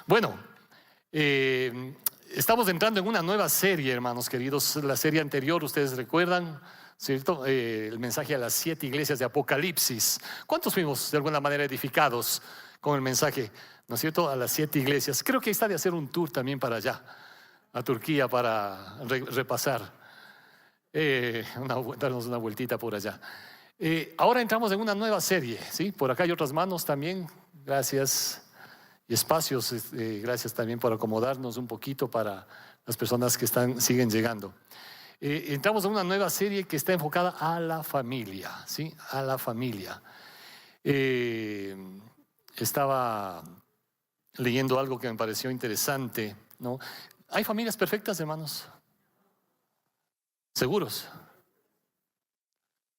Bueno, estamos entrando en una nueva serie, hermanos queridos. La serie anterior, ustedes recuerdan, ¿cierto? El mensaje a las 7 iglesias de Apocalipsis. ¿Cuántos fuimos de alguna manera edificados con el mensaje, ¿no es cierto?, a las 7 iglesias? Creo que está de hacer un tour también para allá, a Turquía, para repasar, darnos una vueltita por allá. Ahora entramos en una nueva serie, ¿sí? Por acá hay otras manos también, gracias. Y espacios, gracias también por acomodarnos un poquito para las personas que siguen llegando. Entramos en una nueva serie que está enfocada a la familia, ¿sí? A la familia. Estaba leyendo algo que me pareció interesante, ¿no? ¿Hay familias perfectas, hermanos? ¿Seguros?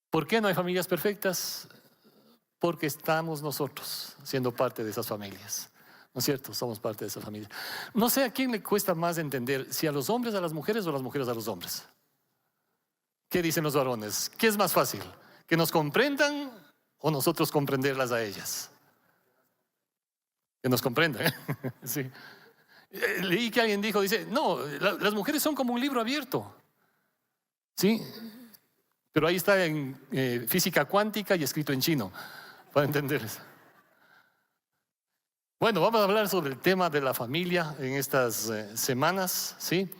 ¿Por qué no hay familias perfectas? Porque estamos nosotros siendo parte de esas familias. ¿No es cierto? Somos parte de esa familia. No sé a quién le cuesta más entender, si a los hombres a las mujeres o a las mujeres a los hombres. ¿Qué dicen los varones? ¿Qué es más fácil? ¿Que nos comprendan o nosotros comprenderlas a ellas? Que nos comprendan. Sí. Leí que alguien dice, no, las mujeres son como un libro abierto. ¿Sí? Pero ahí está en física cuántica y escrito en chino, para entenderles. Bueno, vamos a hablar sobre el tema de la familia en estas semanas, ¿sí?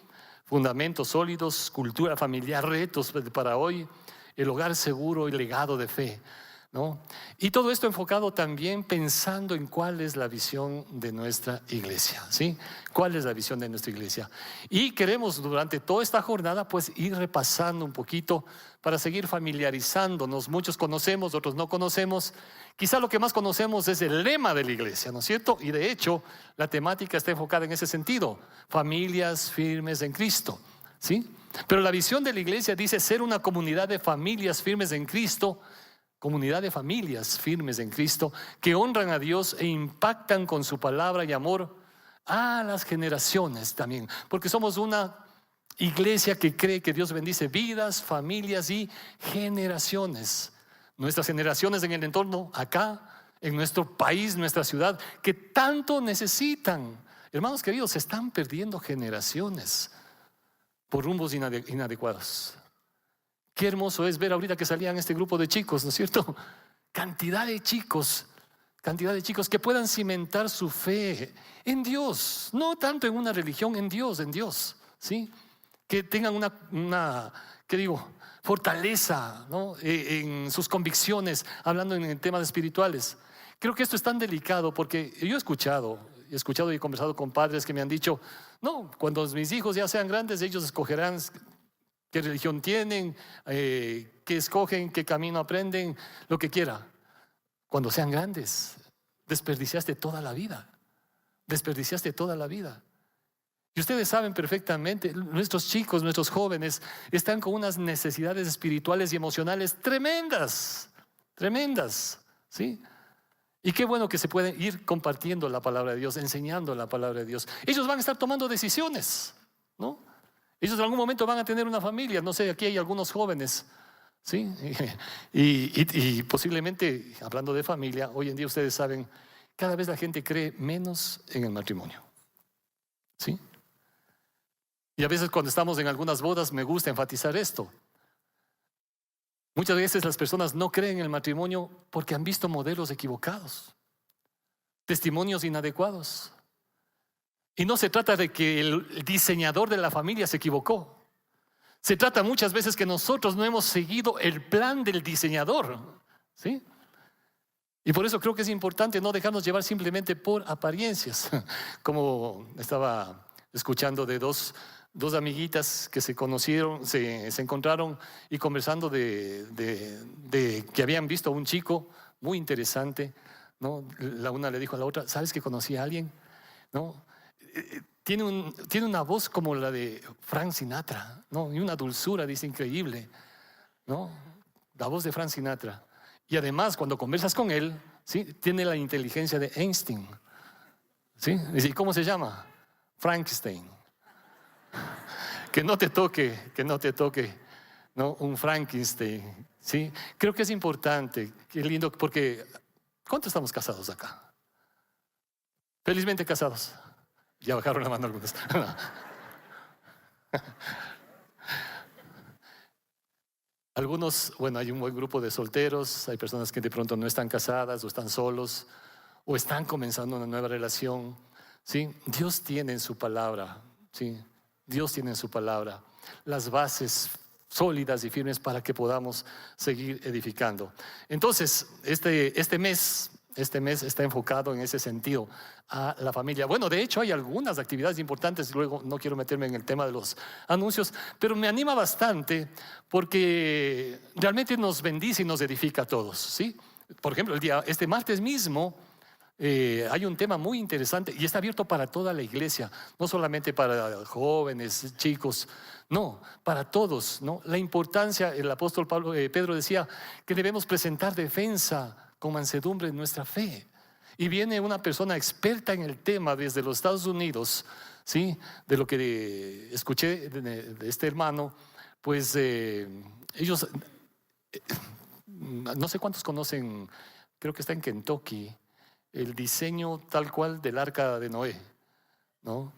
Fundamentos sólidos, cultura familiar, retos para hoy, el hogar seguro y legado de fe, ¿no? Y todo esto enfocado también pensando en cuál es la visión de nuestra iglesia, ¿sí? ¿Cuál es la visión de nuestra iglesia? Y queremos durante toda esta jornada pues ir repasando un poquito para seguir familiarizándonos. Muchos conocemos, otros no conocemos. Quizá lo que más conocemos es el lema de la iglesia, ¿no es cierto? Y de hecho la temática está enfocada en ese sentido: familias firmes en Cristo, ¿sí? Pero la visión de la iglesia dice ser una comunidad de familias firmes en Cristo. Comunidad de familias firmes en Cristo que honran a Dios e impactan con su palabra y amor a las generaciones también, porque somos una iglesia que cree que Dios bendice vidas, familias y generaciones. Nuestras generaciones en el entorno acá, en nuestro país, nuestra ciudad, que tanto necesitan. Hermanos queridos, se están perdiendo generaciones por rumbos inadecuados. Qué hermoso es ver ahorita que salían este grupo de chicos, ¿no es cierto? Cantidad de chicos que puedan cimentar su fe en Dios, no tanto en una religión, en Dios, ¿sí? Que tengan una fortaleza, ¿no? En sus convicciones, hablando en temas espirituales. Creo que esto es tan delicado porque yo he escuchado y he conversado con padres que me han dicho, no, cuando mis hijos ya sean grandes, ellos escogerán qué religión tienen, qué escogen, qué camino aprenden, lo que quiera. Cuando sean grandes, desperdiciaste toda la vida. Y ustedes saben perfectamente, nuestros chicos, nuestros jóvenes están con unas necesidades espirituales y emocionales tremendas, ¿sí? Y qué bueno que se pueden ir compartiendo la palabra de Dios, enseñando la palabra de Dios. Ellos van a estar tomando decisiones, ¿no? Ellos en algún momento van a tener una familia. No sé, aquí hay algunos jóvenes, ¿sí? Y posiblemente, hablando de familia, hoy en día ustedes saben, cada vez la gente cree menos en el matrimonio, ¿sí? Y a veces cuando estamos en algunas bodas me gusta enfatizar esto. Muchas veces las personas no creen en el matrimonio porque han visto modelos equivocados, testimonios inadecuados. Y no se trata de que el diseñador de la familia se equivocó. Se trata muchas veces que nosotros no hemos seguido el plan del diseñador, ¿sí? Y por eso creo que es importante no dejarnos llevar simplemente por apariencias. Como estaba escuchando de dos amiguitas que se conocieron, se encontraron y conversando de que habían visto a un chico muy interesante, ¿no? La una le dijo a la otra, ¿sabes que conocí a alguien? ¿No? Tiene una voz como la de Frank Sinatra, ¿no? Y una dulzura, dice, increíble, ¿no? La voz de Frank Sinatra. Y además, cuando conversas con él, ¿sí? Tiene la inteligencia de Einstein, ¿sí? ¿Y cómo se llama? Frankenstein. Que no te toque, ¿no? Un Frankenstein, ¿sí? Creo que es importante, qué lindo, porque ¿cuántos estamos casados acá? Felizmente casados. Ya bajaron la mano algunos. Algunos, bueno, hay un buen grupo de solteros, hay personas que de pronto no están casadas o están solos o están comenzando una nueva relación. ¿Sí? Dios tiene en su palabra, ¿sí? Dios tiene en su palabra las bases sólidas y firmes para que podamos seguir edificando. Entonces, este mes está enfocado en ese sentido a la familia. Bueno, de hecho hay algunas actividades importantes, luego no quiero meterme en el tema de los anuncios, pero me anima bastante porque realmente nos bendice y nos edifica a todos, ¿sí? Por ejemplo, este martes mismo hay un tema muy interesante y está abierto para toda la iglesia, no solamente para jóvenes, chicos, no, para todos, ¿no? La importancia, el apóstol Pedro decía que debemos presentar defensa con mansedumbre en nuestra fe. Y viene una persona experta en el tema desde los Estados Unidos, ¿sí? De lo que escuché de este hermano, pues ellos, no sé cuántos conocen, creo que está en Kentucky, el diseño tal cual del arca de Noé, ¿no?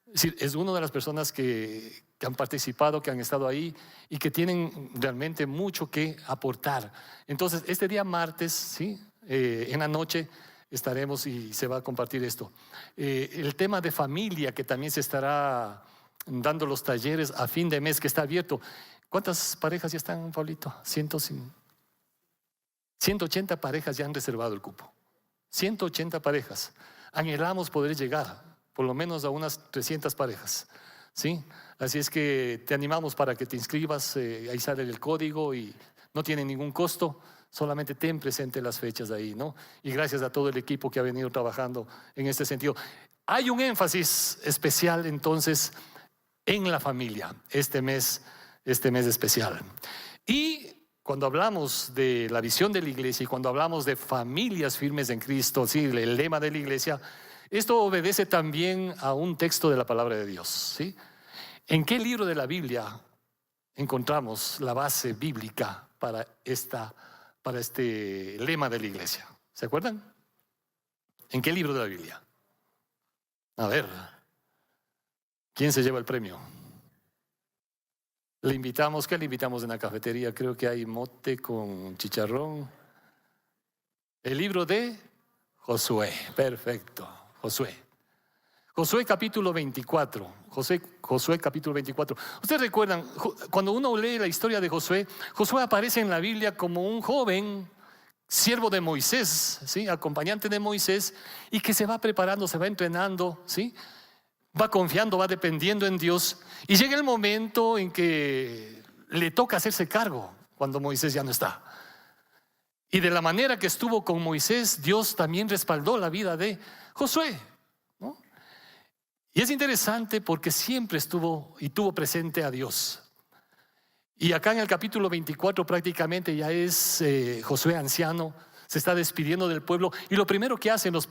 Es decir, es una de las personas que han participado, que han estado ahí y que tienen realmente mucho que aportar. Entonces, este día martes, ¿sí? En la noche estaremos y se va a compartir esto. El tema de familia, que también se estará dando los talleres a fin de mes, que está abierto. ¿Cuántas parejas ya están, Pablito? 180 parejas ya han reservado el cupo. 180 parejas. Anhelamos poder llegar por lo menos a unas 300 parejas, ¿sí? Así es que te animamos para que te inscribas, ahí sale el código y no tiene ningún costo, solamente ten presente las fechas ahí, ¿no? Y gracias a todo el equipo que ha venido trabajando en este sentido. Hay un énfasis especial entonces en la familia, este mes especial. Y cuando hablamos de la visión de la iglesia y cuando hablamos de familias firmes en Cristo, sí, el lema de la iglesia, esto obedece también a un texto de la palabra de Dios, ¿sí? ¿En qué libro de la Biblia encontramos la base bíblica para este lema de la iglesia? ¿Se acuerdan? ¿En qué libro de la Biblia? A ver, ¿quién se lleva el premio? ¿Qué le invitamos en la cafetería? Creo que hay mote con chicharrón. El libro de Josué, perfecto, Josué capítulo 24, Josué capítulo 24. Ustedes recuerdan, cuando uno lee la historia de Josué, Josué aparece en la Biblia como un joven, siervo de Moisés, ¿sí? Acompañante de Moisés, y que se va preparando, se va entrenando, ¿sí? Va confiando, va dependiendo en Dios, y llega el momento en que le toca hacerse cargo cuando Moisés ya no está. Y de la manera que estuvo con Moisés, Dios también respaldó la vida de Josué, ¿no? Y es interesante porque siempre estuvo y tuvo presente a Dios. Y acá en el capítulo 24 prácticamente ya es Josué anciano, se está despidiendo del pueblo, y lo primero que hace en los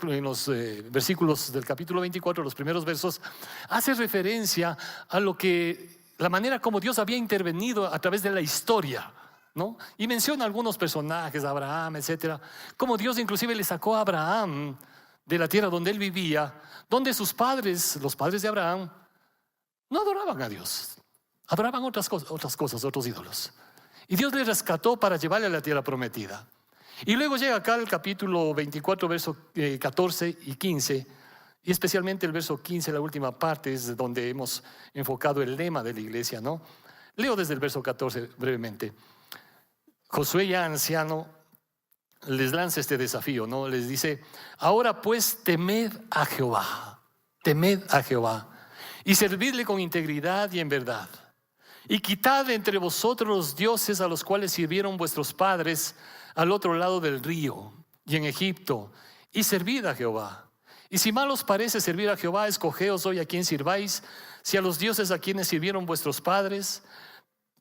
versículos del capítulo 24, los primeros versos, hace referencia a la manera como Dios había intervenido a través de la historia, ¿no? Y menciona algunos personajes, Abraham, etcétera, como Dios inclusive le sacó a Abraham de la tierra donde él vivía, donde sus padres, los padres de Abraham, no adoraban a Dios, adoraban otras cosas, otros ídolos. Y Dios le rescató para llevarle a la tierra prometida. Y luego llega acá el capítulo 24, versos 14 y 15, y especialmente el verso 15, la última parte, es donde hemos enfocado el lema de la iglesia, ¿no? Leo desde el verso 14 brevemente. Josué, ya anciano, les lanza este desafío, ¿no? Les dice: ahora pues temed a Jehová, y servidle con integridad y en verdad, y quitad entre vosotros los dioses a los cuales sirvieron vuestros padres al otro lado del río y en Egipto, y servid a Jehová. Y si mal os parece servir a Jehová, escogeos hoy a quién sirváis, si a los dioses a quienes sirvieron vuestros padres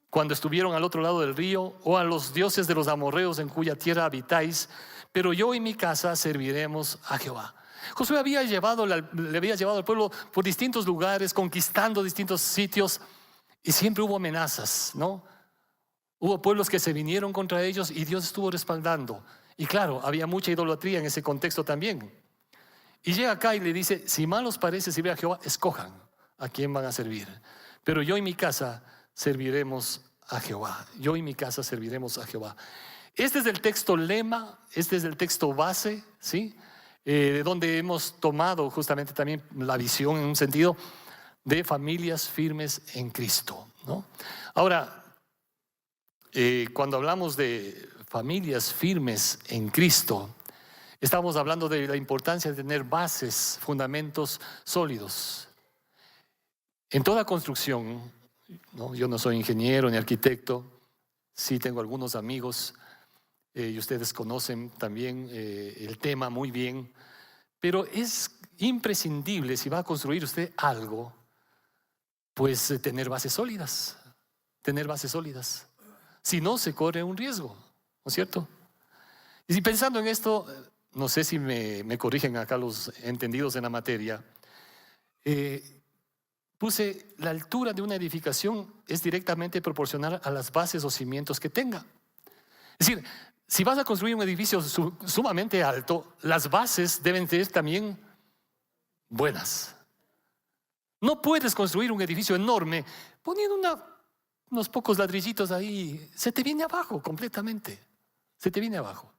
cuando estuvieron al otro lado del río, o a los dioses de los amorreos en cuya tierra habitáis, pero yo y mi casa serviremos a Jehová. Josué le había llevado al pueblo por distintos lugares, conquistando distintos sitios, y siempre hubo amenazas, ¿no? Hubo pueblos que se vinieron contra ellos y Dios estuvo respaldando. Y claro, había mucha idolatría en ese contexto también. Y llega acá y le dice, si mal os parece servir a Jehová, escojan a quién van a servir. Pero yo y mi casa serviremos a Jehová. Yo y mi casa serviremos a Jehová. Este es el texto lema, este es el texto base, ¿sí? De donde hemos tomado justamente también la visión en un sentido de familias firmes en Cristo, ¿no? Ahora, cuando hablamos de familias firmes en Cristo, estamos hablando de la importancia de tener bases, fundamentos sólidos. En toda construcción, ¿no? Yo no soy ingeniero ni arquitecto, sí tengo algunos amigos y ustedes conocen también el tema muy bien, pero es imprescindible, si va a construir usted algo, pues tener bases sólidas, tener bases sólidas. Si no, se corre un riesgo, ¿no es cierto? Y si pensando en esto, no sé si me corrigen acá los entendidos en la materia, puse la altura de una edificación es directamente proporcional a las bases o cimientos que tenga. Es decir, si vas a construir un edificio sumamente alto, las bases deben ser también buenas. No puedes construir un edificio enorme poniendo unos pocos ladrillitos ahí. Se te viene abajo completamente. Se te viene abajo.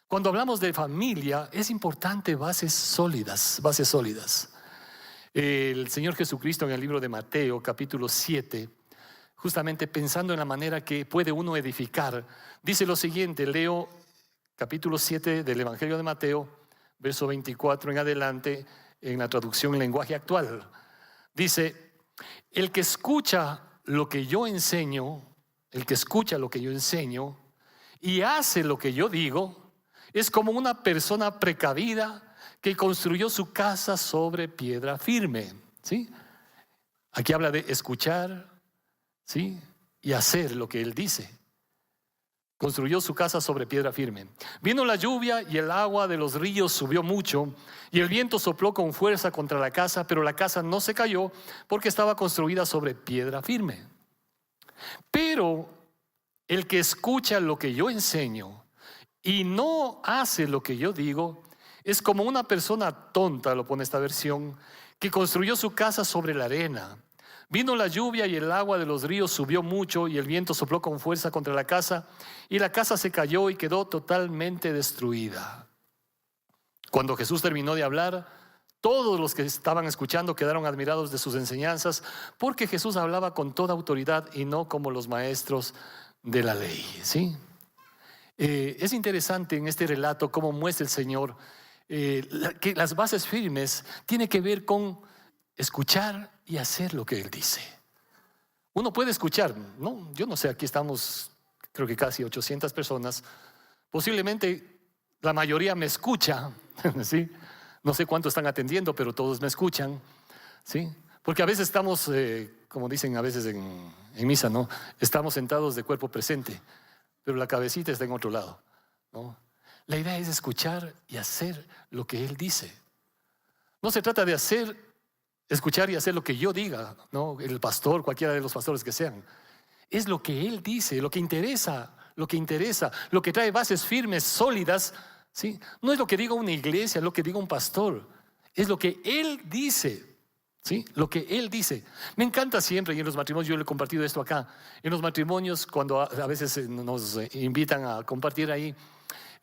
Cuando hablamos de familia, es importante bases sólidas, bases sólidas. El Señor Jesucristo en el libro de Mateo, capítulo 7, justamente pensando en la manera que puede uno edificar, dice lo siguiente, leo capítulo 7 del Evangelio de Mateo, verso 24 en adelante, en la traducción en lenguaje actual. Dice, el que escucha lo que yo enseño, el que escucha lo que yo enseño y hace lo que yo digo, es como una persona precavida que construyó su casa sobre piedra firme. ¿Sí? Aquí habla de escuchar, ¿sí? Y hacer lo que él dice. Construyó su casa sobre piedra firme. Vino la lluvia y el agua de los ríos subió mucho y el viento sopló con fuerza contra la casa, pero la casa no se cayó porque estaba construida sobre piedra firme. Pero el que escucha lo que yo enseño y no hace lo que yo digo es como una persona tonta, lo pone esta versión, que construyó su casa sobre la arena. Vino la lluvia y el agua de los ríos subió mucho y el viento sopló con fuerza contra la casa y la casa se cayó y quedó totalmente destruida. Cuando Jesús terminó de hablar, todos los que estaban escuchando quedaron admirados de sus enseñanzas porque Jesús hablaba con toda autoridad y no como los maestros de la ley. ¿Sí? Es interesante en este relato cómo muestra el Señor que las bases firmes tienen que ver con escuchar y hacer lo que Él dice. Uno puede escuchar, ¿no? Yo no sé, aquí estamos creo que casi 800 personas. Posiblemente la mayoría me escucha, ¿sí? No sé cuántos están atendiendo, pero todos me escuchan, ¿sí? Porque a veces estamos, como dicen a veces en misa, ¿no? Estamos sentados de cuerpo presente, pero la cabecita está en otro lado, ¿no? La idea es escuchar y hacer lo que Él dice. No se trata de escuchar y hacer lo que yo diga, ¿no? El pastor, cualquiera de los pastores que sean. Es lo que Él dice, lo que interesa, lo que trae bases firmes, sólidas, ¿sí? No es lo que diga una iglesia, lo que diga un pastor. Es lo que Él dice, ¿sí? Lo que Él dice. Me encanta siempre, y en los matrimonios, yo le he compartido esto acá, en los matrimonios cuando a veces nos invitan a compartir ahí,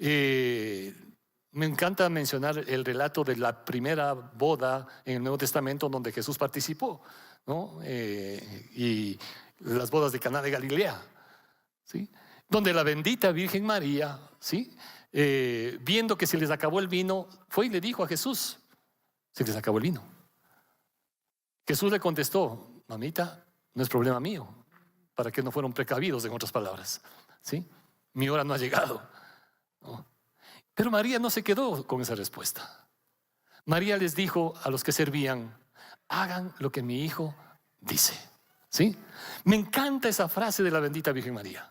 me encanta mencionar el relato de la primera boda en el Nuevo Testamento donde Jesús participó, ¿no? Y las bodas de Caná de Galilea, ¿sí? Donde la bendita Virgen María, ¿sí? Viendo que se les acabó el vino, fue y le dijo a Jesús, se les acabó el vino. Jesús le contestó, mamita, no es problema mío, para que no fueron precavidos, en otras palabras, ¿sí? Mi hora no ha llegado, ¿no? Pero María no se quedó con esa respuesta. María les dijo a los que servían, hagan lo que mi hijo dice. ¿Sí? Me encanta esa frase de la bendita Virgen María.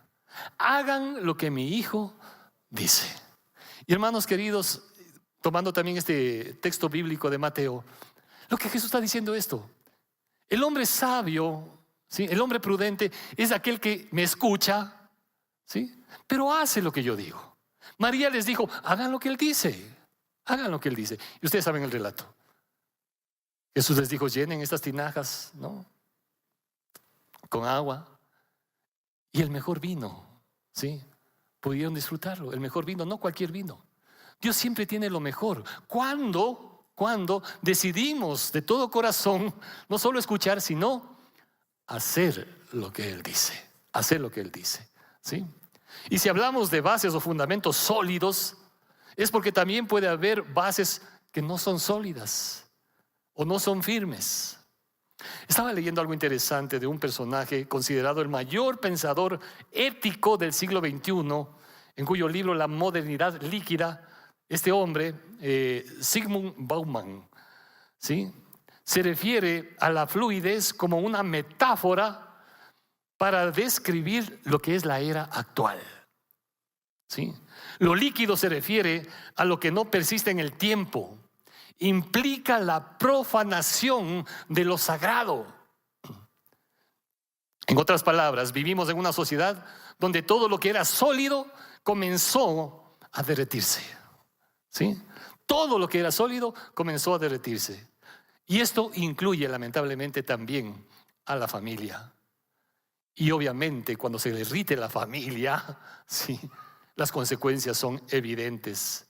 Hagan lo que mi hijo dice. Y hermanos queridos, tomando también este texto bíblico de Mateo, lo que Jesús está diciendo esto. El hombre sabio, ¿sí? El hombre prudente es aquel que me escucha, ¿sí? Pero hace lo que yo digo. María les dijo, hagan lo que Él dice, Hagan lo que Él dice. Y ustedes saben el relato. Jesús les dijo, llenen estas tinajas, ¿no?, con agua. Y el mejor vino, ¿sí?, pudieron disfrutarlo. El mejor vino, no cualquier vino. Dios siempre tiene lo mejor. Cuando decidimos de todo corazón no solo escuchar, sino hacer lo que Él dice. Hacer lo que Él dice, ¿sí? Y si hablamos de bases o fundamentos sólidos, es porque también puede haber bases que no son sólidas o no son firmes. Estaba leyendo algo interesante de un personaje considerado el mayor pensador ético del siglo XXI, en cuyo libro La modernidad líquida, este hombre, Zygmunt Bauman, ¿sí?, se refiere a la fluidez como una metáfora para describir lo que es la era actual, ¿sí? Lo líquido se refiere a lo que no persiste en el tiempo, implica la profanación de lo sagrado. En otras palabras, vivimos en una sociedad donde todo lo que era sólido comenzó a derretirse, ¿sí? Todo lo que era sólido comenzó a derretirse. Y esto incluye lamentablemente también a la familia. Y obviamente cuando se derrite la familia, ¿sí?, las consecuencias son evidentes,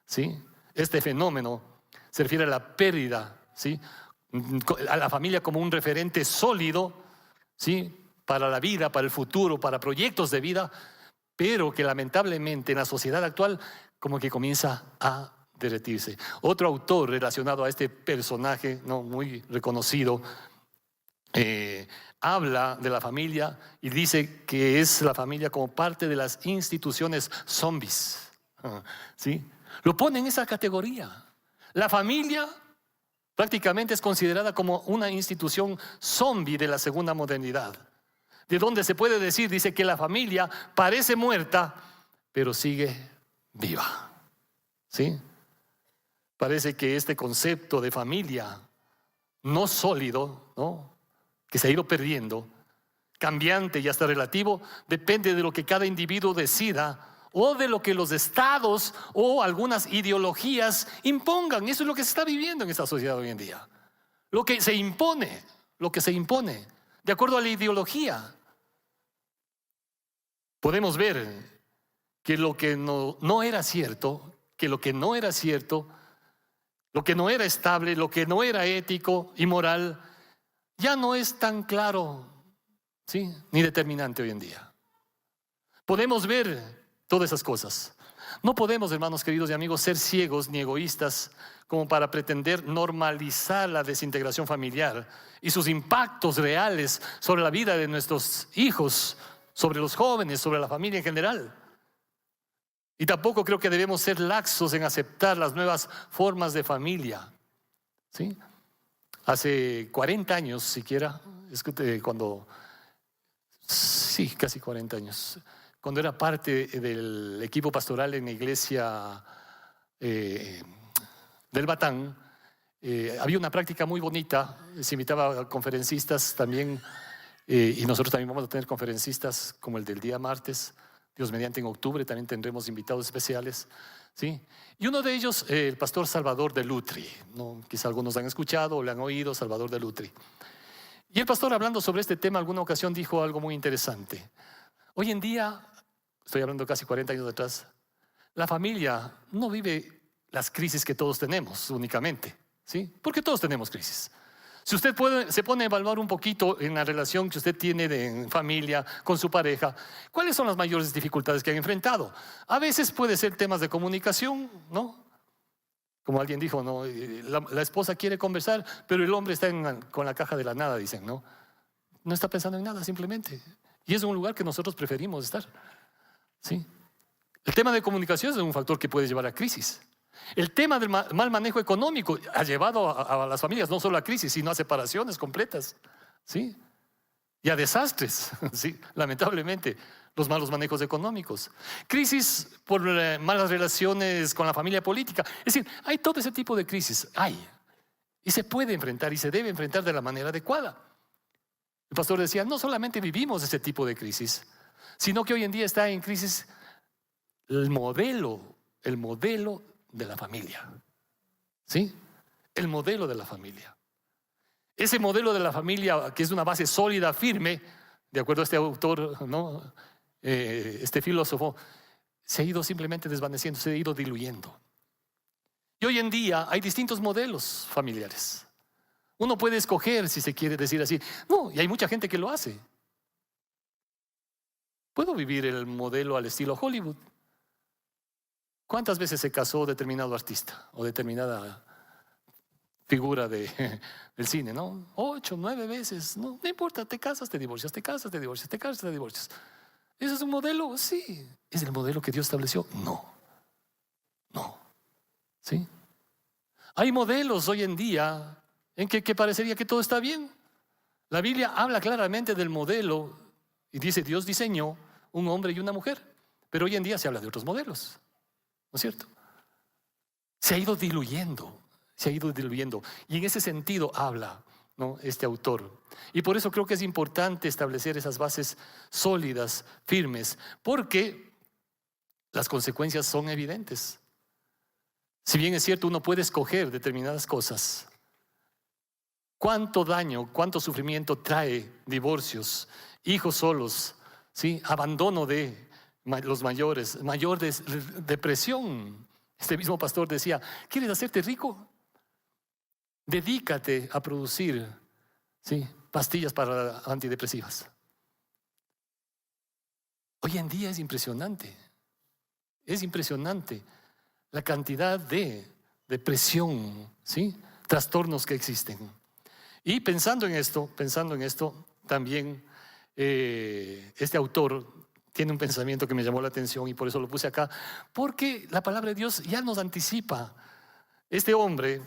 ¿sí? Este fenómeno se refiere a la pérdida, ¿sí?, a la familia como un referente sólido, ¿sí?, para la vida, para el futuro, para proyectos de vida, pero que lamentablemente en la sociedad actual como que comienza a derretirse. Otro autor relacionado a este personaje, ¿no?, muy reconocido, habla de la familia y dice que es la familia como parte de las instituciones zombies, ¿sí? Lo pone en esa categoría. La familia prácticamente es considerada como una institución zombie de la segunda modernidad, de donde se puede decir, dice, que la familia parece muerta, pero sigue viva, ¿sí? Parece que este concepto de familia no sólido, ¿no?, que se ha ido perdiendo, cambiante y hasta relativo, depende de lo que cada individuo decida o de lo que los estados o algunas ideologías impongan. Eso es lo que se está viviendo en esta sociedad hoy en día. Lo que se impone, de acuerdo a la ideología. Podemos ver que lo que no era cierto, lo que no era estable, lo que no era ético y moral, ya no es tan claro, ¿sí?, ni determinante hoy en día. Podemos ver todas esas cosas. No podemos, hermanos queridos y amigos, ser ciegos ni egoístas como para pretender normalizar la desintegración familiar y sus impactos reales sobre la vida de nuestros hijos, sobre los jóvenes, sobre la familia en general. Y tampoco creo que debemos ser laxos en aceptar las nuevas formas de familia, ¿sí? Hace 40 años siquiera, casi 40 años, cuando era parte del equipo pastoral en la iglesia del Batán, había una práctica muy bonita. Se invitaba a conferencistas también, y nosotros también vamos a tener conferencistas como el del día martes. Dios mediante, en octubre también tendremos invitados especiales, ¿sí? Y uno de ellos, el pastor Salvador de Lutri, ¿no? Quizá algunos han escuchado o le han oído, Salvador de Lutri. Y el pastor, hablando sobre este tema, alguna ocasión dijo algo muy interesante. Hoy en día, estoy hablando casi 40 años atrás, la familia no vive las crisis que todos tenemos únicamente, ¿sí? Porque todos tenemos crisis. Si usted se pone a evaluar un poquito en la relación que usted tiene en familia, con su pareja, ¿cuáles son las mayores dificultades que han enfrentado? A veces puede ser temas de comunicación, ¿no? Como alguien dijo, ¿no? La esposa quiere conversar, pero el hombre está con la caja de la nada, dicen, ¿no? No está pensando en nada, simplemente. Y es un lugar que nosotros preferimos estar, ¿sí? El tema de comunicación es un factor que puede llevar a crisis. El tema del mal manejo económico ha llevado a las familias no solo a crisis, sino a separaciones completas, ¿sí? Y a desastres, ¿sí? Lamentablemente, los malos manejos económicos. Crisis por malas relaciones con la familia política. Es decir, hay todo ese tipo de crisis, y se puede enfrentar y se debe enfrentar de la manera adecuada. El pastor decía, no solamente vivimos ese tipo de crisis, sino que hoy en día está en crisis el modelo de la familia. ¿Sí? El modelo de la familia. Ese modelo de la familia, que es una base sólida, firme, de acuerdo a este autor, ¿no? Este filósofo, se ha ido simplemente desvaneciendo, se ha ido diluyendo. Y hoy en día hay distintos modelos familiares. Uno puede escoger, si se quiere decir así. No, y hay mucha gente que lo hace. Puedo vivir el modelo al estilo Hollywood. ¿Cuántas veces se casó determinado artista o determinada figura del cine, ¿no? 8, 9 veces. No importa, te casas, te divorcias, te casas, te divorcias, te casas, te divorcias. ¿Ese es un modelo? Sí. ¿Es el modelo que Dios estableció? No. ¿Sí? Hay modelos hoy en día en que parecería que todo está bien. La Biblia habla claramente del modelo y dice: Dios diseñó un hombre y una mujer. Pero hoy en día se habla de otros modelos, ¿no es cierto? Se ha ido diluyendo. Y en ese sentido habla, ¿no?, este autor. Y por eso creo que es importante establecer esas bases sólidas, firmes, porque las consecuencias son evidentes. Si bien es cierto, uno puede escoger determinadas cosas, ¿cuánto daño, cuánto sufrimiento trae divorcios, hijos solos, ¿sí?, abandono de los mayores, mayor depresión? Este mismo pastor decía: ¿quieres hacerte rico? Dedícate a producir, ¿sí?, pastillas para antidepresivas. Hoy en día es impresionante la cantidad de depresión, ¿sí?, trastornos que existen. Y pensando en esto, también este autor tiene un pensamiento que me llamó la atención y por eso lo puse acá, porque la palabra de Dios ya nos anticipa. Este hombre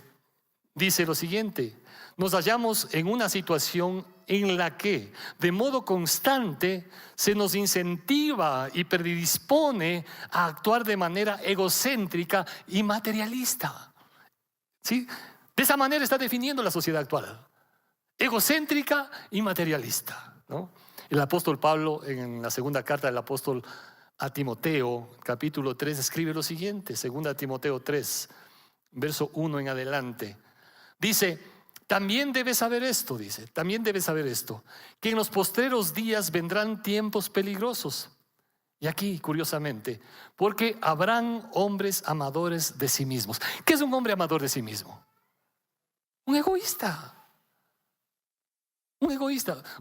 dice lo siguiente: nos hallamos en una situación en la que de modo constante se nos incentiva y predispone a actuar de manera egocéntrica y materialista. ¿Sí? De esa manera está definiendo la sociedad actual: egocéntrica y materialista, ¿no? El apóstol Pablo, en la segunda carta del apóstol a Timoteo, capítulo 3, escribe lo siguiente. Segunda Timoteo 3, verso 1 en adelante. Dice: también debes saber esto, que en los postreros días vendrán tiempos peligrosos. Y aquí, curiosamente, porque habrán hombres amadores de sí mismos. ¿Qué es un hombre amador de sí mismo? Un egoísta.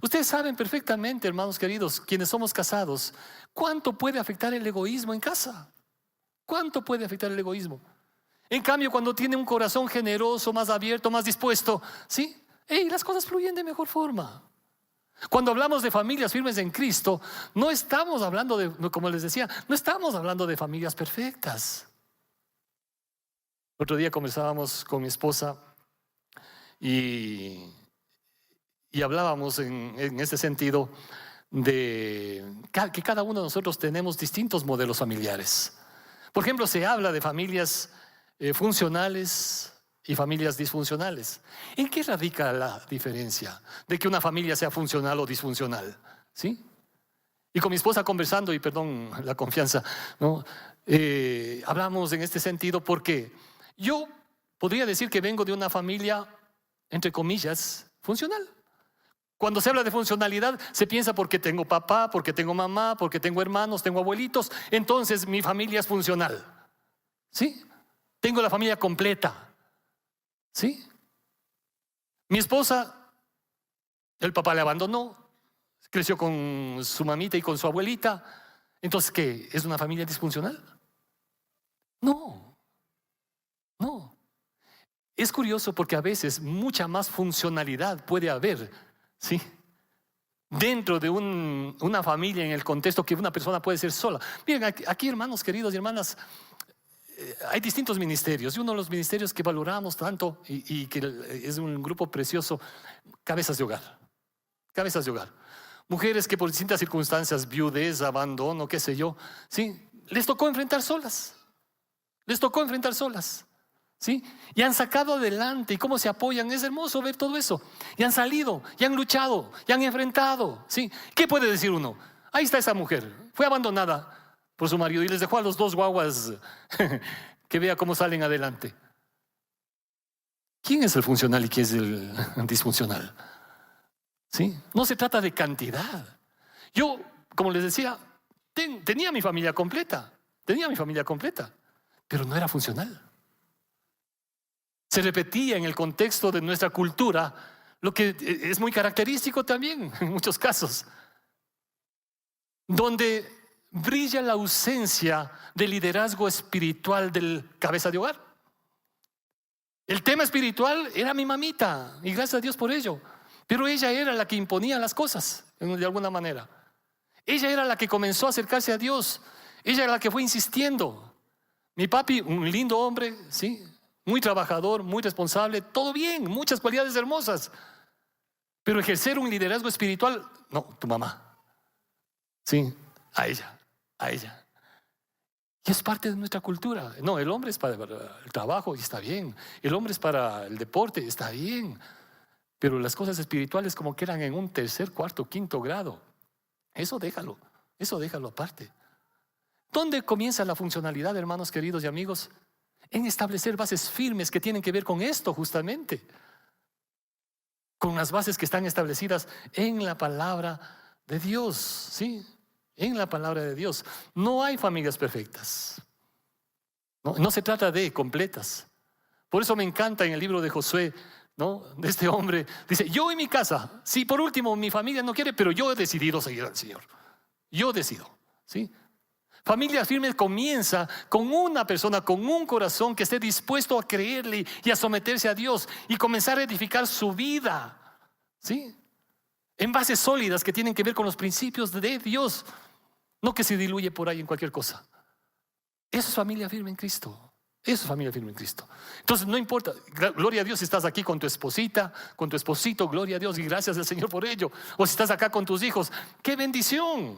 Ustedes saben perfectamente, hermanos queridos, quienes somos casados, cuánto puede afectar el egoísmo en casa. ¿Cuánto puede afectar el egoísmo? En cambio, cuando tiene un corazón generoso, más abierto, más dispuesto, ¿sí?, las cosas fluyen de mejor forma. Cuando hablamos de familias firmes en Cristo, no estamos hablando de, como les decía, no estamos hablando de familias perfectas. Otro día conversábamos con mi esposa y hablábamos en este sentido de que cada uno de nosotros tenemos distintos modelos familiares. Por ejemplo, se habla de familias funcionales y familias disfuncionales. ¿En qué radica la diferencia de que una familia sea funcional o disfuncional? ¿Sí? Y con mi esposa conversando, y perdón la confianza, ¿no?, hablamos en este sentido porque yo podría decir que vengo de una familia, entre comillas, funcional. Cuando se habla de funcionalidad, se piensa porque tengo papá, porque tengo mamá, porque tengo hermanos, tengo abuelitos, entonces mi familia es funcional. ¿Sí? Tengo la familia completa. ¿Sí? Mi esposa, el papá le abandonó, creció con su mamita y con su abuelita. Entonces, ¿qué? ¿Es una familia disfuncional? No. Es curioso porque a veces mucha más funcionalidad puede haber, ¿sí?, dentro de una familia, en el contexto que una persona puede ser sola. Miren, aquí, hermanos queridos y hermanas, hay distintos ministerios, y uno de los ministerios que valoramos tanto y que es un grupo precioso: cabezas de hogar. Mujeres que por distintas circunstancias, viudez, abandono, qué sé yo, ¿sí?, les tocó enfrentar solas. ¿Sí? Y han sacado adelante, y cómo se apoyan. Es hermoso ver todo eso. Y han salido, y han luchado, y han enfrentado, ¿sí? ¿Qué puede decir uno? Ahí está esa mujer, fue abandonada por su marido y les dejó a los 2 guaguas que vea cómo salen adelante. ¿Quién es el funcional y quién es el disfuncional? ¿Sí? No se trata de cantidad. Yo, como les decía, tenía mi familia completa, pero no era funcional. Se repetía en el contexto de nuestra cultura lo que es muy característico también en muchos casos, donde brilla la ausencia de liderazgo espiritual del cabeza de hogar. El tema espiritual era mi mamita, y gracias a Dios por ello, pero ella era la que imponía las cosas, de alguna manera. Ella era la que comenzó a acercarse a Dios, ella era la que fue insistiendo. Mi papi, un lindo hombre, ¿sí? Muy trabajador, muy responsable, todo bien, muchas cualidades hermosas. Pero ejercer un liderazgo espiritual, no, tu mamá. Sí, a ella. Y es parte de nuestra cultura. No, el hombre es para el trabajo y está bien. El hombre es para el deporte, está bien. Pero las cosas espirituales como que eran en un tercer, cuarto, quinto grado. Eso déjalo aparte. ¿Dónde comienza la funcionalidad, hermanos queridos y amigos? En establecer bases firmes que tienen que ver con esto justamente. Con las bases que están establecidas en la palabra de Dios, ¿sí? En la palabra de Dios. No hay familias perfectas. No se trata de completas. Por eso me encanta en el libro de Josué, ¿no? De este hombre, dice, yo y mi casa, si por último mi familia no quiere, pero yo he decidido seguir al Señor. Yo decido, ¿sí? Familia firme comienza con una persona, con un corazón que esté dispuesto a creerle y a someterse a Dios y comenzar a edificar su vida, ¿sí? En bases sólidas que tienen que ver con los principios de Dios, no que se diluye por ahí en cualquier cosa. Eso es familia firme en Cristo. Eso es familia firme en Cristo. Entonces no importa, gloria a Dios si estás aquí con tu esposita, con tu esposito, gloria a Dios y gracias al Señor por ello. O si estás acá con tus hijos, qué bendición,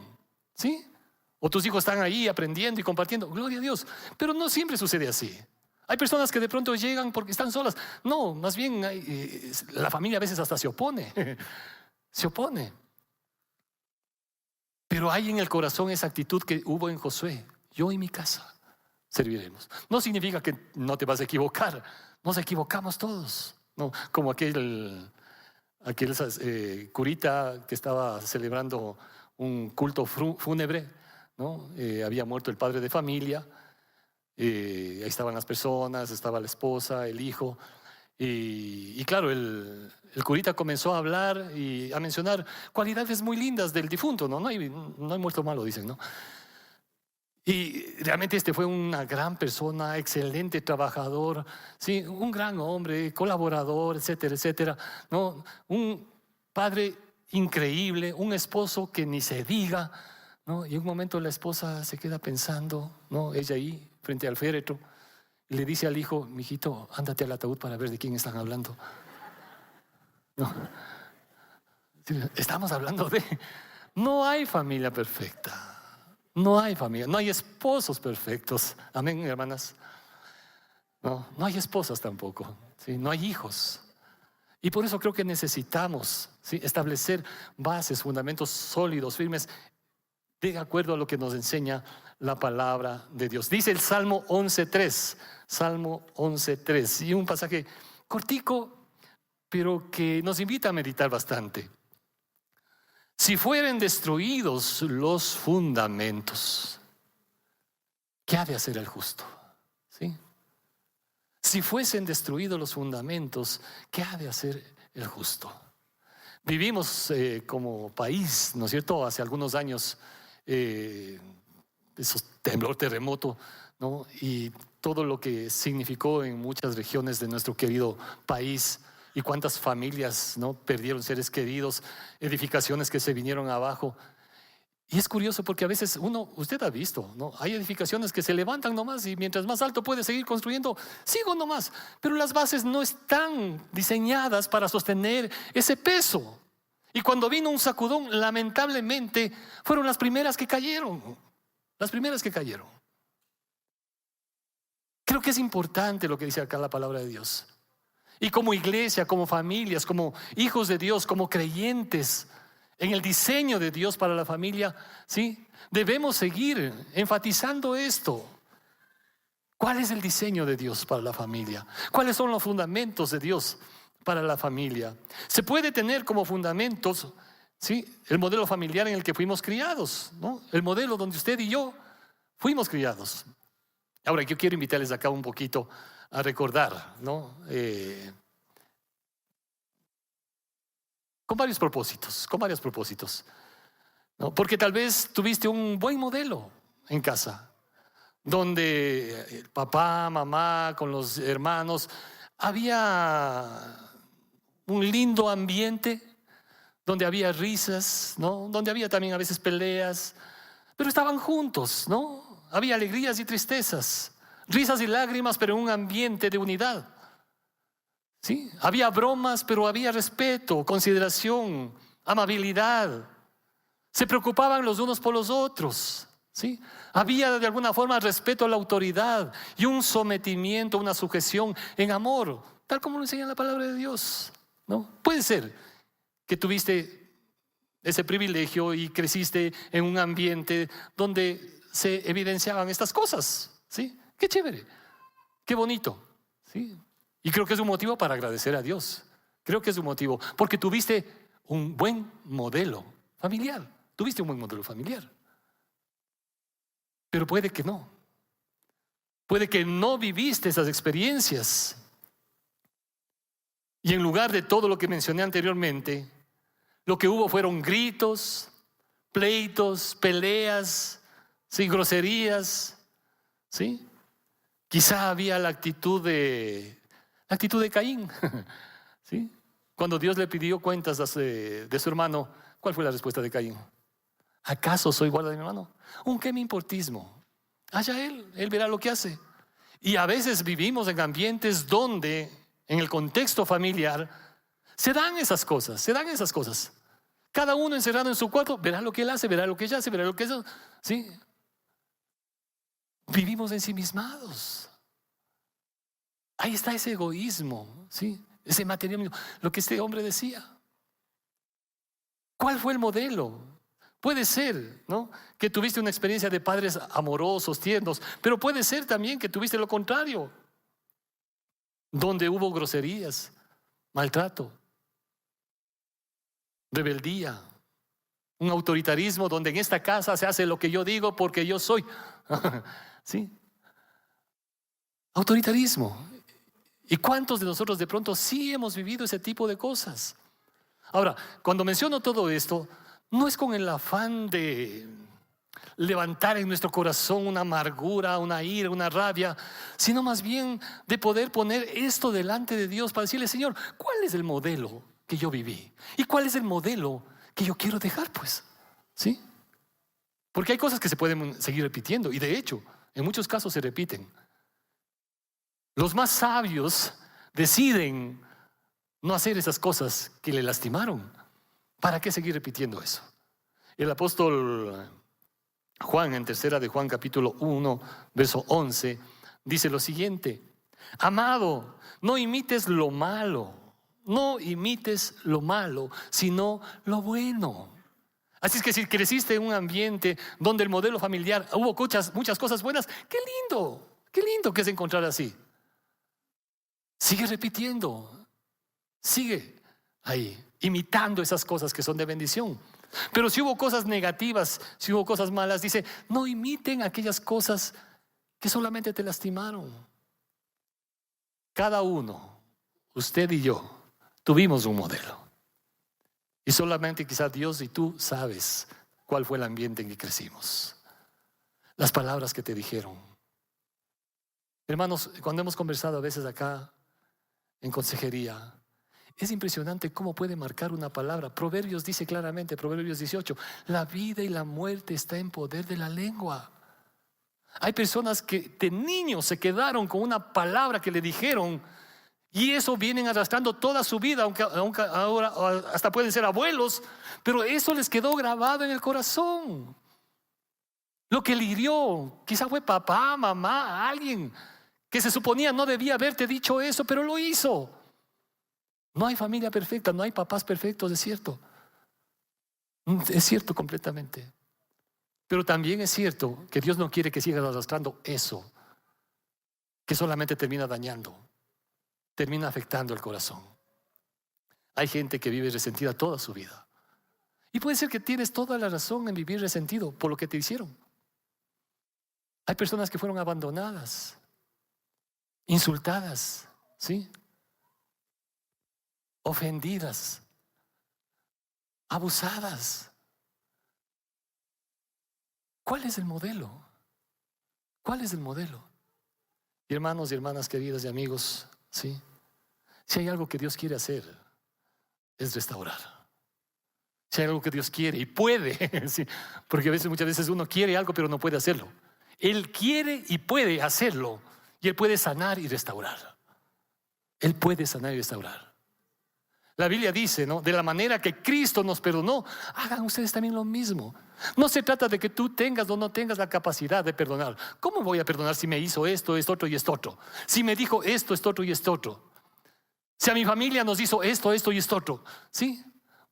¿sí? O tus hijos están ahí aprendiendo y compartiendo, gloria a Dios. Pero no siempre sucede así. Hay personas que de pronto llegan porque están solas. No, más bien la familia a veces hasta se opone. Se opone. Pero hay en el corazón esa actitud que hubo en Josué. Yo y mi casa serviremos. No significa que no te vas a equivocar. Nos equivocamos todos, ¿no? Como aquel curita que estaba celebrando un culto fúnebre, ¿no? Había muerto el padre de familia. Ahí estaban las personas, estaba la esposa, el hijo. Y claro, el curita comenzó a hablar y a mencionar cualidades muy lindas del difunto, ¿no? No hay muerto malo, dicen, ¿no? Y realmente este fue una gran persona, excelente trabajador, ¿sí? Un gran hombre, colaborador, etcétera, etcétera, ¿no? Un padre increíble, un esposo que ni se diga, ¿no? Y en un momento la esposa se queda pensando, ¿no? Ella ahí, frente al féretro, y le dice al hijo, mijito, ándate al ataúd para ver de quién están hablando. No. Estamos hablando de... No hay familia perfecta. No hay familia, no hay esposos perfectos. Amén, hermanas. No hay esposas tampoco, ¿sí? No hay hijos. Y por eso creo que necesitamos, ¿sí?, establecer bases, fundamentos sólidos, firmes, de acuerdo a lo que nos enseña la palabra de Dios. Dice el Salmo 11.3, Salmo 11.3, y un pasaje cortico, pero que nos invita a meditar bastante. Si fueren destruidos los fundamentos, ¿qué ha de hacer el justo? ¿Sí? Si fuesen destruidos los fundamentos, ¿qué ha de hacer el justo? Vivimos como país, ¿no es cierto?, hace algunos años, esos temblor, terremoto, ¿no? Y todo lo que significó en muchas regiones de nuestro querido país. Y cuántas familias, ¿no?, perdieron seres queridos, edificaciones que se vinieron abajo. Y es curioso porque a veces usted ha visto, ¿no? Hay edificaciones que se levantan nomás y mientras más alto puede seguir construyendo, sigo nomás. Pero las bases no están diseñadas para sostener ese peso. Y cuando vino un sacudón, lamentablemente, fueron las primeras que cayeron. Las primeras que cayeron. Creo que es importante lo que dice acá la palabra de Dios. Y como iglesia, como familias, como hijos de Dios, como creyentes en el diseño de Dios para la familia, ¿sí?, debemos seguir enfatizando esto. ¿Cuál es el diseño de Dios para la familia? ¿Cuáles son los fundamentos de Dios para la familia? Se puede tener como fundamentos, ¿sí?, el modelo familiar en el que fuimos criados, ¿no? El modelo donde usted y yo fuimos criados. Ahora, yo quiero invitarles acá un poquito a recordar, ¿no? Con varios propósitos, ¿no? Porque tal vez tuviste un buen modelo en casa, donde papá, mamá, con los hermanos, había un lindo ambiente, donde había risas, ¿no? Donde había también a veces peleas, pero estaban juntos, ¿no? Había alegrías y tristezas, risas y lágrimas, pero en un ambiente de unidad, ¿sí? Había bromas, pero había respeto, consideración, amabilidad. Se preocupaban los unos por los otros, ¿sí? Había de alguna forma respeto a la autoridad y un sometimiento, una sujeción en amor, tal como lo enseña la palabra de Dios, ¿no? Puede ser que tuviste ese privilegio y creciste en un ambiente donde se evidenciaban estas cosas, ¿sí? Qué chévere, qué bonito, ¿sí? Y creo que es un motivo para agradecer a Dios. Creo que es un motivo, porque tuviste un buen modelo familiar. Tuviste un buen modelo familiar. Pero puede que no. Puede que no viviste esas experiencias. Y en lugar de todo lo que mencioné anteriormente, lo que hubo fueron gritos, pleitos, peleas, ¿sí?, groserías, ¿sí? Quizá había la actitud de Caín, ¿sí? Cuando Dios le pidió cuentas de su hermano, ¿cuál fue la respuesta de Caín? ¿Acaso soy guarda de mi hermano? ¿Un qué me importismo? Allá él verá lo que hace. Y a veces vivimos en ambientes donde, en el contexto familiar, se dan esas cosas. Cada uno encerrado en su cuarto, verá lo que él hace, verá lo que ella hace, verá lo que eso, ¿sí? Vivimos ensimismados. Ahí está ese egoísmo, ¿sí? Ese materialismo, lo que este hombre decía. ¿Cuál fue el modelo? Puede ser, ¿no?, que tuviste una experiencia de padres amorosos, tiernos, pero puede ser también que tuviste lo contrario, donde hubo groserías, maltrato, rebeldía, un autoritarismo donde en esta casa se hace lo que yo digo porque yo soy. ¿Sí? Autoritarismo. ¿Y cuántos de nosotros de pronto sí hemos vivido ese tipo de cosas? Ahora, cuando menciono todo esto, no es con el afán de levantar en nuestro corazón una amargura, una ira, una rabia, sino más bien de poder poner esto delante de Dios para decirle: Señor, ¿cuál es el modelo que yo viví? ¿Y cuál es el modelo que yo quiero dejar, pues? ¿Sí? Porque hay cosas que se pueden seguir repitiendo, y de hecho, en muchos casos se repiten. Los más sabios deciden no hacer esas cosas que le lastimaron. ¿Para qué seguir repitiendo eso? El apóstol Juan, en tercera de Juan capítulo 1, verso 11, dice lo siguiente: amado, no imites lo malo, sino lo bueno. Así es que si creciste en un ambiente donde el modelo familiar hubo muchas cosas buenas, qué lindo que es encontrar así. Sigue repitiendo, sigue ahí, imitando esas cosas que son de bendición. Pero si hubo cosas negativas, si hubo cosas malas, dice: no imiten aquellas cosas que solamente te lastimaron. Cada uno, usted y yo, tuvimos un modelo. Y solamente quizás Dios y tú sabes cuál fue el ambiente en que crecimos. Las palabras que te dijeron. Hermanos, cuando hemos conversado a veces acá en consejería, es impresionante cómo puede marcar una palabra. Proverbios dice claramente, Proverbios 18, la vida y la muerte está en poder de la lengua. Hay personas que de niños se quedaron con una palabra que le dijeron, y eso vienen arrastrando toda su vida, aunque ahora hasta pueden ser abuelos, pero eso les quedó grabado en el corazón. Lo que le hirió, quizá fue papá, mamá, alguien que se suponía no debía haberte dicho eso, pero lo hizo. No hay familia perfecta, no hay papás perfectos, es cierto. Es cierto completamente. Pero también es cierto que Dios no quiere que sigas arrastrando eso que solamente termina dañando, termina afectando el corazón. Hay gente que vive resentida toda su vida. Y puede ser que tienes toda la razón en vivir resentido por lo que te hicieron. Hay personas que fueron abandonadas, insultadas, ¿sí? Ofendidas, abusadas. ¿Cuál es el modelo? ¿Cuál es el modelo? Y hermanos y hermanas queridas y amigos, ¿sí? Si hay algo que Dios quiere hacer, es restaurar. Si hay algo que Dios quiere y puede, ¿sí? Porque muchas veces uno quiere algo pero no puede hacerlo. Él quiere y puede hacerlo. Y Él puede sanar y restaurar. Él puede sanar y restaurar. La Biblia dice, ¿no? De la manera que Cristo nos perdonó, hagan ustedes también lo mismo. No se trata de que tú tengas o no tengas la capacidad de perdonar. ¿Cómo voy a perdonar si me hizo esto, esto otro y esto otro? Si me dijo esto, esto otro y esto otro. Si a mi familia nos hizo esto, esto y esto otro. ¿Sí?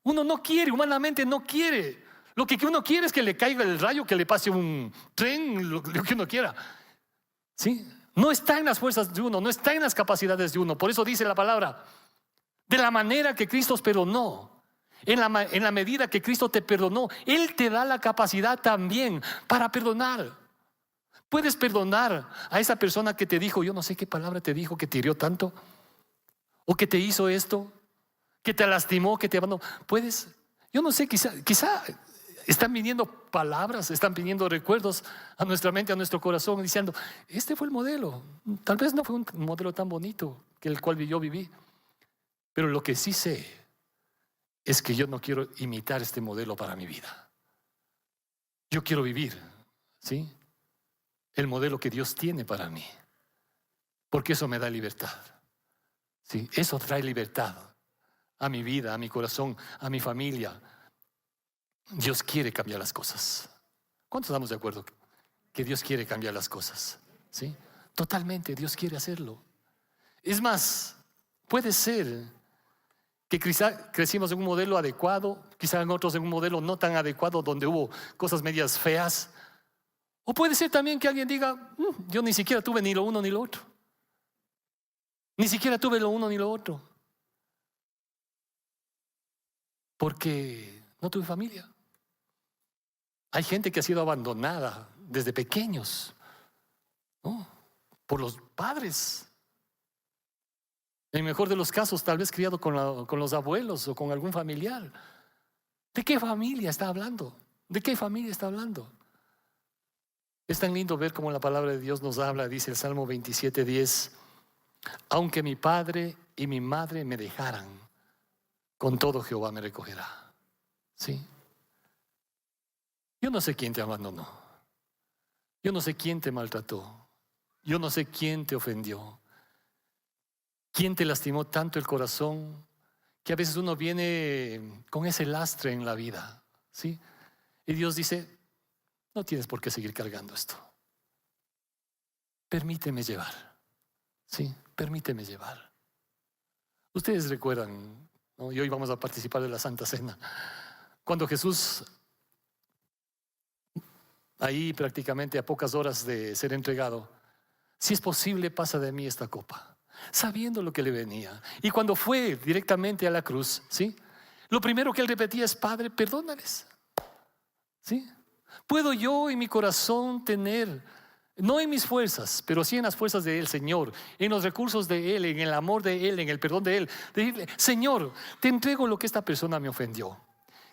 Uno no quiere, humanamente no quiere. Lo que uno quiere es que le caiga el rayo, que le pase un tren, lo que uno quiera. ¿Sí? No está en las fuerzas de uno, no está en las capacidades de uno. Por eso dice la palabra, de la manera que Cristo os perdonó, en la medida que Cristo te perdonó, Él te da la capacidad también para perdonar. Puedes perdonar a esa persona que te dijo, yo no sé qué palabra te dijo, que te hirió tanto, o que te hizo esto, que te lastimó, que te abandonó. Puedes, yo no sé, quizá están viniendo palabras, están viniendo recuerdos a nuestra mente, a nuestro corazón, diciendo, este fue el modelo. Tal vez no fue un modelo tan bonito que el cual yo viví, pero lo que sí sé es que yo no quiero imitar este modelo para mi vida. Yo quiero vivir, ¿sí? El modelo que Dios tiene para mí, porque eso me da libertad, ¿sí? Eso trae libertad a mi vida, a mi corazón, a mi familia. Dios quiere cambiar las cosas. ¿Cuántos estamos de acuerdo que Dios quiere cambiar las cosas? ¿Sí? Totalmente, Dios quiere hacerlo. Es más, puede ser que quizá crecimos en un modelo adecuado, quizá en otros en un modelo no tan adecuado, donde hubo cosas medias feas. O puede ser también que alguien diga, yo ni siquiera tuve ni lo uno ni lo otro. Ni siquiera tuve lo uno ni lo otro. Porque no tuve familia. Hay gente que ha sido abandonada desde pequeños, ¿no? Por los padres. En el mejor de los casos, tal vez criado con los abuelos o con algún familiar. ¿De qué familia está hablando? ¿De qué familia está hablando? Es tan lindo ver cómo la palabra de Dios nos habla. Dice el Salmo 27:10: aunque mi padre y mi madre me dejaran, con todo Jehová me recogerá. ¿Sí? Yo no sé quién te abandonó. Yo no sé quién te maltrató. Yo no sé quién te ofendió. ¿Quién te lastimó tanto el corazón que a veces uno viene con ese lastre en la vida? ¿Sí? Y Dios dice, no tienes por qué seguir cargando esto. Permíteme llevar. ¿Sí? Permíteme llevar. Ustedes recuerdan, ¿no? Y hoy vamos a participar de la Santa Cena. Cuando Jesús, ahí prácticamente a pocas horas de ser entregado, si es posible, pasa de mí esta copa. Sabiendo lo que le venía. Y cuando fue directamente a la cruz, ¿sí? Lo primero que él repetía es, Padre, perdónales. ¿Sí? ¿Puedo yo en mi corazón tener, no en mis fuerzas, pero sí en las fuerzas de Él, Señor, en los recursos de Él, en el amor de Él, en el perdón de Él, decirle, Señor, te entrego lo que esta persona me ofendió?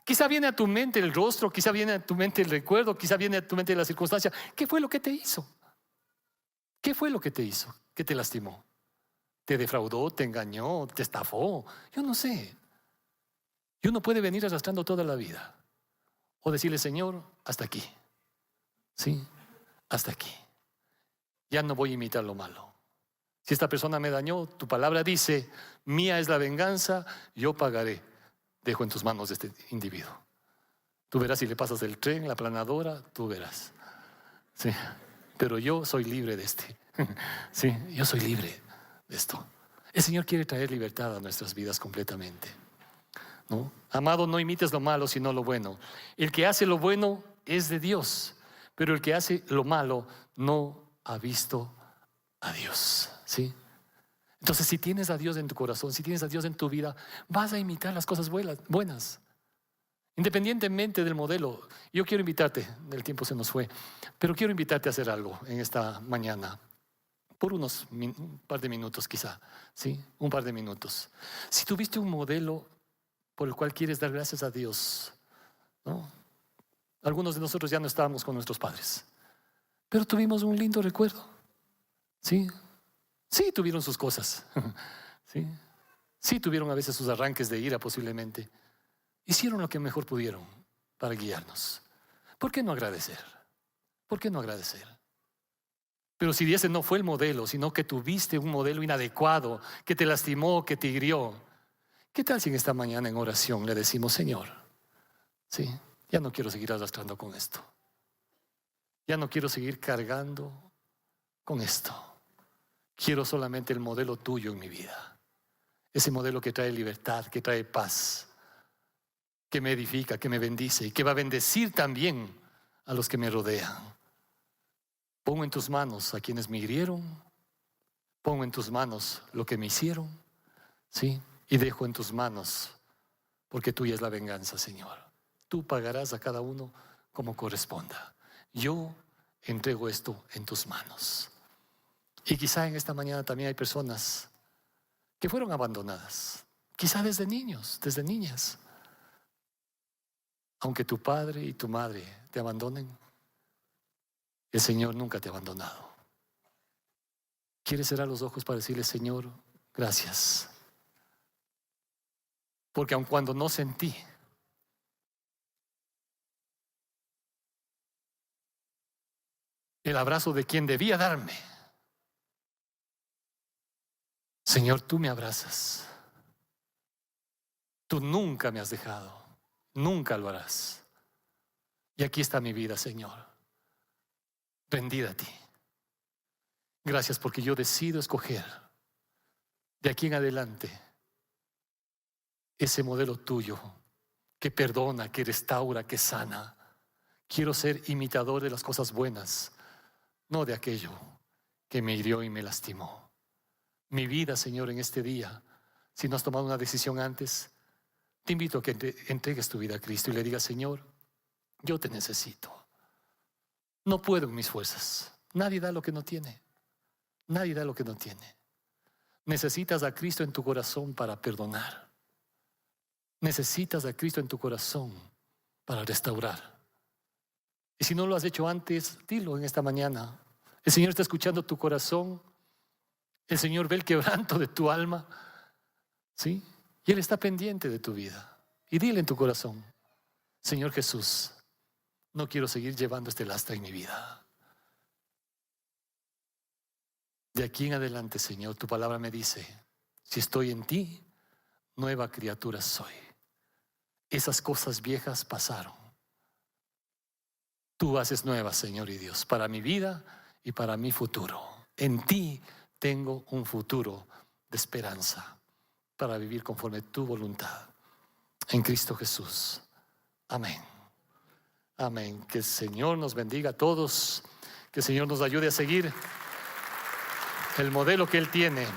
Quizá viene a tu mente el rostro, quizá viene a tu mente el recuerdo, quizá viene a tu mente la circunstancia. ¿Qué fue lo que te hizo? ¿Qué fue lo que te hizo? ¿Qué te lastimó? ¿Te defraudó, te engañó, te estafó? Yo no sé. Y uno puede venir arrastrando toda la vida. O decirle, Señor, hasta aquí. Sí, hasta aquí. Ya no voy a imitar lo malo. Si esta persona me dañó, tu palabra dice, mía es la venganza, yo pagaré. Dejo en tus manos este individuo. Tú verás si le pasas el tren, la planadora, tú verás. Sí, pero yo soy libre de este. Sí, yo soy libre de esto. El Señor quiere traer libertad a nuestras vidas completamente, ¿no? Amado, no imites lo malo sino lo bueno. El que hace lo bueno es de Dios, pero el que hace lo malo no ha visto a Dios, ¿sí? Entonces, si tienes a Dios en tu corazón, si tienes a Dios en tu vida, vas a imitar las cosas buenas, independientemente del modelo. Yo quiero invitarte, el tiempo se nos fue, pero quiero invitarte a hacer algo en esta mañana, por un par de minutos quizá, ¿sí? Un par de minutos. Si tuviste un modelo por el cual quieres dar gracias a Dios, ¿no? Algunos de nosotros ya no estábamos con nuestros padres, pero tuvimos un lindo recuerdo, ¿sí? Sí, tuvieron sus cosas, ¿sí? Sí, tuvieron a veces sus arranques de ira posiblemente. Hicieron lo que mejor pudieron para guiarnos. ¿Por qué no agradecer? ¿Por qué no agradecer? Pero si ese no fue el modelo, sino que tuviste un modelo inadecuado, que te lastimó, que te hirió, ¿qué tal si en esta mañana en oración le decimos: Señor, sí, ya no quiero seguir arrastrando con esto. Ya no quiero seguir cargando con esto. Quiero solamente el modelo tuyo en mi vida. Ese modelo que trae libertad, que trae paz, que me edifica, que me bendice y que va a bendecir también a los que me rodean. Pongo en tus manos a quienes me hirieron. Pongo en tus manos lo que me hicieron, ¿sí? Y dejo en tus manos, porque tuya es la venganza, Señor. Tú pagarás a cada uno como corresponda. Yo entrego esto en tus manos. Y quizá en esta mañana también hay personas que fueron abandonadas, quizá desde niños, desde niñas. Aunque tu padre y tu madre te abandonen, el Señor nunca te ha abandonado. ¿Quieres cerrar los ojos para decirle: Señor, gracias? Porque aun cuando no sentí el abrazo de quien debía darme, Señor, tú me abrazas. Tú nunca me has dejado, nunca lo harás. Y aquí está mi vida, Señor, rendida a ti. Gracias porque yo decido escoger de aquí en adelante ese modelo tuyo que perdona, que restaura, que sana. Quiero ser imitador de las cosas buenas, no de aquello que me hirió y me lastimó. Mi vida, Señor, en este día, si no has tomado una decisión antes, te invito a que entregues tu vida a Cristo y le digas: Señor, yo te necesito. No puedo en mis fuerzas. Nadie da lo que no tiene. Nadie da lo que no tiene. Necesitas a Cristo en tu corazón para perdonar. Necesitas a Cristo en tu corazón para restaurar. Y si no lo has hecho antes, dilo en esta mañana. El Señor está escuchando tu corazón. El Señor ve el quebranto de tu alma, ¿sí? Y Él está pendiente de tu vida. Y dile en tu corazón: Señor Jesús, no quiero seguir llevando este lastre en mi vida. De aquí en adelante, Señor, tu palabra me dice: si estoy en ti, nueva criatura soy. Esas cosas viejas pasaron. Tú haces nuevas, Señor y Dios, para mi vida y para mi futuro. En ti tengo un futuro de esperanza para vivir conforme tu voluntad. En Cristo Jesús. Amén. Amén. Que el Señor nos bendiga a todos. Que el Señor nos ayude a seguir el modelo que Él tiene.